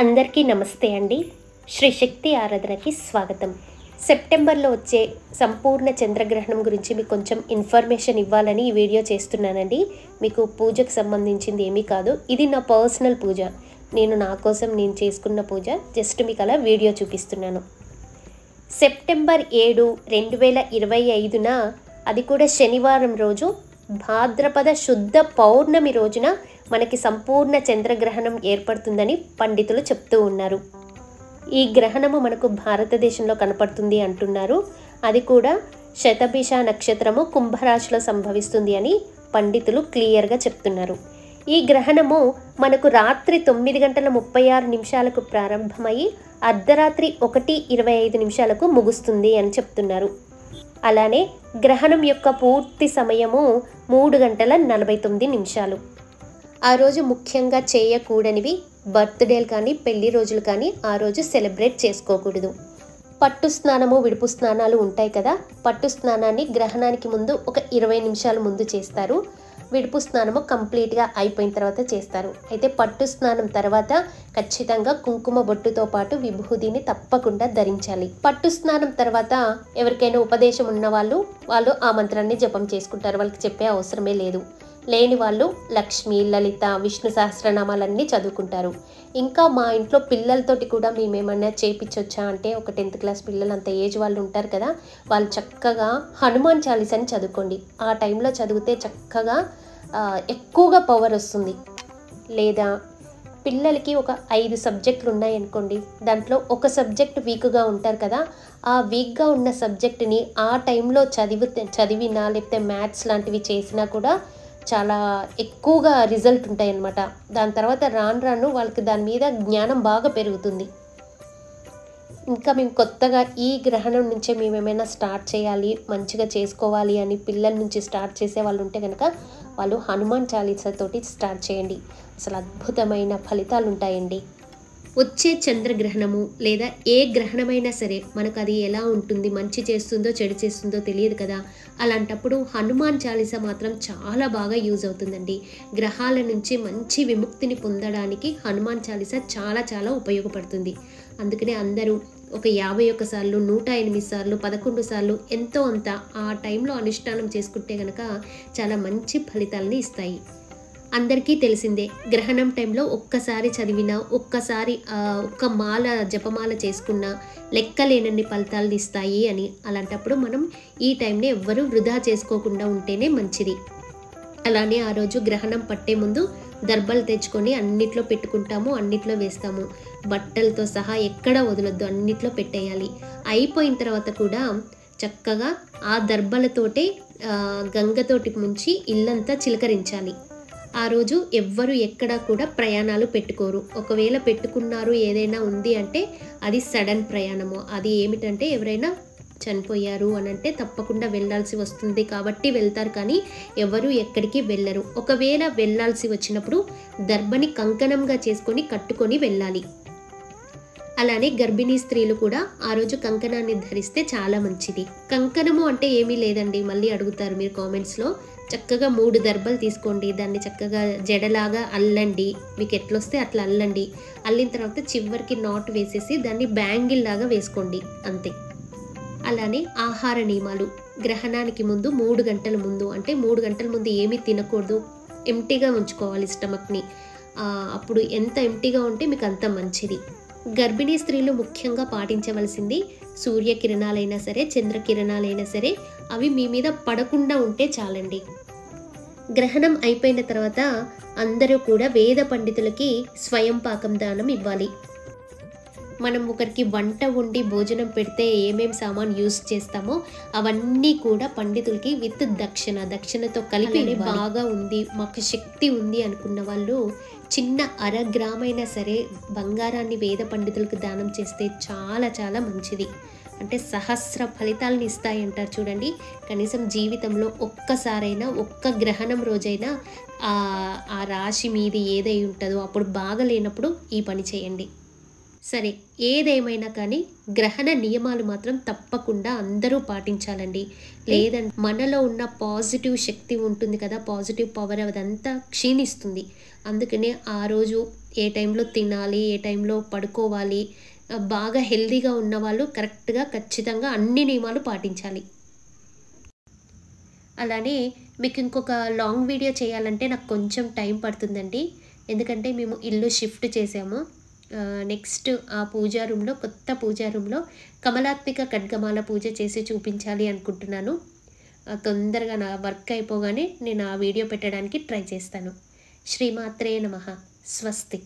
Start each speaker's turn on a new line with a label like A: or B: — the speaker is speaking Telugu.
A: అందరికీ నమస్తే అండి. శ్రీ శక్తి ఆరాధనకి స్వాగతం. సెప్టెంబర్లో వచ్చే సంపూర్ణ చంద్రగ్రహణం గురించి మీకు కొంచెం ఇన్ఫర్మేషన్ ఇవ్వాలని ఈ వీడియో చేస్తున్నానండి. మీకు పూజకు సంబంధించింది ఏమీ కాదు, ఇది నా పర్సనల్ పూజ. నా కోసం నేను చేసుకున్న పూజ. జస్ట్ మీకు అలా వీడియో చూపిస్తున్నాను. సెప్టెంబర్ 7, 2025న అది కూడా శనివారం రోజు భాద్రపద శుద్ధ పౌర్ణమి రోజున మనకి సంపూర్ణ చంద్రగ్రహణం ఏర్పడుతుందని పండితులు చెప్తూ ఉన్నారు. ఈ గ్రహణము మనకు భారతదేశంలో కనపడుతుంది అంటున్నారు. అది కూడా శతభిష నక్షత్రము కుంభరాశిలో సంభవిస్తుంది అని పండితులు క్లియర్గా చెప్తున్నారు. ఈ గ్రహణము మనకు రాత్రి 9:36 ప్రారంభమయ్యి అర్ధరాత్రి 1:25 ముగుస్తుంది అని చెప్తున్నారు. అలానే గ్రహణం యొక్క పూర్తి సమయము 3:49. ఆ రోజు ముఖ్యంగా చేయకూడనివి బర్త్డేలు కానీ పెళ్లి రోజులు కానీ ఆ రోజు సెలబ్రేట్ చేసుకోకూడదు. పట్టు స్నానము విడుపు స్నానాలు ఉంటాయి కదా, పట్టు స్నానాన్ని గ్రహణానికి ముందు ఒక 20 నిమిషాల ముందు చేస్తారు. విడుపు స్నానము కంప్లీట్గా అయిపోయిన తర్వాత చేస్తారు. అయితే పట్టు స్నానం తర్వాత ఖచ్చితంగా కుంకుమ బొట్టుతో పాటు విభూదిని తప్పకుండా ధరించాలి. పట్టు స్నానం తర్వాత ఎవరికైనా ఉపదేశం ఉన్న వాళ్ళు ఆ మంత్రాన్ని జపం చేసుకుంటారు. వాళ్ళకి చెప్పే అవసరమే లేదు. లేని వాళ్ళు లక్ష్మి, లలిత, విష్ణు సహస్రనామాలన్నీ చదువుకుంటారు. ఇంకా మా ఇంట్లో పిల్లలతోటి కూడా మేమేమన్నా చేయించవచ్చా అంటే, ఒక 10th క్లాస్ పిల్లలు అంత ఏజ్ వాళ్ళు ఉంటారు కదా, వాళ్ళు చక్కగా హనుమాన్ చాలీసాని చదువుకోండి. ఆ టైంలో చదివితే చక్కగా ఎక్కువగా పవర్ వస్తుంది. లేదా పిల్లలకి ఒక 5 సబ్జెక్టులు ఉన్నాయనుకోండి, దాంట్లో ఒక సబ్జెక్ట్ వీక్గా ఉంటారు కదా, ఆ వీక్గా ఉన్న సబ్జెక్టుని ఆ టైంలో చదివినా లేకపోతే మ్యాథ్స్ లాంటివి చేసినా కూడా చాలా ఎక్కువగా రిజల్ట్ ఉంటాయన్నమాట. దాని తర్వాత రాను వాళ్ళకి దాని మీద జ్ఞానం బాగా పెరుగుతుంది. ఇంకా మేము కొత్తగా ఈ గ్రహణం నుంచే మేమేమైనా స్టార్ట్ చేయాలి, మంచిగా చేసుకోవాలి అని పిల్లల నుంచి స్టార్ట్ చేసే వాళ్ళు ఉంటే కనుక వాళ్ళు హనుమాన్ చాలీసాతోటి స్టార్ట్ చేయండి. అసలు అద్భుతమైన ఫలితాలు ఉంటాయండి. వచ్చే చంద్రగ్రహణము లేదా ఏ గ్రహణమైనా సరే మనకు అది ఎలా ఉంటుంది, మంచి చేస్తుందో చెడు చేస్తుందో తెలియదు కదా. అలాంటప్పుడు హనుమాన్ చాలీసా మాత్రం చాలా బాగా యూజ్ అవుతుందండి. గ్రహాల నుంచి మంచి విముక్తిని పొందడానికి హనుమాన్ చాలీసా చాలా చాలా ఉపయోగపడుతుంది. అందుకనే అందరూ ఒక 51 సార్లు, 108 సార్లు, 11 సార్లు ఎంతో అంత ఆ టైంలో అనుష్ఠానం చేసుకుంటే కనుక చాలా మంచి ఫలితాలని ఇస్తాయి. అందరికీ తెలిసిందే, గ్రహణం టైంలో ఒక్కసారి చదివినా, ఒక్క జపమాల చేసుకున్నా లెక్కలేనన్ని ఫలితాలను ఇస్తాయి అని. అలాంటప్పుడు మనం ఈ టైంని ఎవ్వరూ వృధా చేసుకోకుండా ఉంటేనే మంచిది. అలానే ఆ రోజు గ్రహణం పట్టే ముందు దర్బలు తెచ్చుకొని అన్నిట్లో పెట్టుకుంటాము, అన్నిట్లో వేస్తాము. బట్టలతో సహా ఎక్కడ వదలొద్దు, అన్నిట్లో పెట్టేయాలి. అయిపోయిన తర్వాత కూడా చక్కగా ఆ దర్బలతోటే గంగతోటి ముంచి ఇల్లంతా చిలకరించాలి. ఆ రోజు ఎవ్వరు ఎక్కడా కూడా ప్రయాణాలు పెట్టుకోరు. ఒకవేళ పెట్టుకున్నారు ఏదైనా ఉంది అంటే అది సడన్ ప్రయాణము. అది ఏమిటంటే ఎవరైనా చనిపోయారు అని అంటే తప్పకుండా వెళ్ళాల్సి వస్తుంది కాబట్టి వెళ్తారు, కానీ ఎవరు ఎక్కడికి వెళ్ళరు. ఒకవేళ వెళ్ళాల్సి వచ్చినప్పుడు దర్బని కంకణంగా చేసుకొని కట్టుకొని వెళ్ళాలి. అలానే గర్భిణీ స్త్రీలు కూడా ఆ రోజు కంకణాన్ని ధరిస్తే చాలా మంచిది. కంకణము అంటే ఏమీ లేదండి, మళ్ళీ అడుగుతారు మీరు కామెంట్స్లో. చక్కగా 3 దర్బలు తీసుకోండి, దాన్ని చక్కగా జడలాగా అల్లండి. మీకు ఎట్లొస్తే అట్లా అల్లండి. అల్లిన తర్వాత చివరికి నాట్ వేసేసి దాన్ని బ్యాంగిల్ లాగా వేసుకోండి, అంతే. అలానే ఆహార నియమాలు. గ్రహణానికి ముందు 3 గంటల ముందు, అంటే 3 గంటల ముందు ఏమీ తినకూడదు. ఎంటీగా ఉంచుకోవాలి స్టమక్ని. అప్పుడు ఎంత ఎంటీగా ఉంటే మీకు అంత మంచిది. గర్భిణీ స్త్రీలు ముఖ్యంగా పాటించవలసింది, సూర్యకిరణాలైనా సరే చంద్రకిరణాలైనా సరే అవి మీ మీద పడకుండా ఉంటే చాలండి. గ్రహణం అయిపోయిన తర్వాత అందరూ కూడా వేద పండితులకి స్వయం పాకం దానం ఇవ్వాలి. మనం ఒకరికి వంట వండి భోజనం పెడితే ఏమేం సామాన్ యూజ్ చేస్తామో అవన్నీ కూడా పండితులకి విత్ దక్షిణతో కలిపి బాగా ఉంది, మాకు శక్తి ఉంది అనుకున్న వాళ్ళు చిన్న 1/2 గ్రామైనా సరే బంగారాన్ని వేద పండితులకు దానం చేస్తే చాలా చాలా మంచిది. అంటే సహస్ర ఫలితాలను ఇస్తాయి అంటారు చూడండి. కనీసం జీవితంలో ఒక్కసారైనా, ఒక్క గ్రహణం రోజైనా ఆ రాశి మీది ఏదై ఉంటుందో అప్పుడు బాగలేనప్పుడు ఈ పని చేయండి. సరే, ఏదేమైనా కానీ గ్రహణ నియమాలు మాత్రం తప్పకుండా అందరూ పాటించాలండి. లేదంటే మనలో ఉన్న పాజిటివ్ శక్తి ఉంటుంది కదా, పాజిటివ్ పవర్ అదంతా క్షీణిస్తుంది. అందుకనే ఆ రోజు ఏ టైంలో తినాలి, ఏ టైంలో పడుకోవాలి, బాగా హెల్తీగా ఉన్నవాళ్ళు కరెక్ట్గా ఖచ్చితంగా అన్ని నియమాలు పాటించాలి. అలానే మీకు ఇంకొక లాంగ్ వీడియో చేయాలంటే నాకు కొంచెం టైం పడుతుందండి. ఎందుకంటే మేము ఇల్లు షిఫ్ట్ చేసాము. నెక్స్ట్ ఆ పూజా రూమ్‌లో, కొత్త పూజా రూమ్‌లో కమలాత్మిక ఖడ్గమాల పూజ చేసి చూపించాలి అనుకుంటున్నాను. తొందరగా నా వర్క్ అయిపోగానే నేను ఆ వీడియో పెట్టడానికి ట్రై చేస్తాను. శ్రీమాత్రే నమః. స్వస్తి.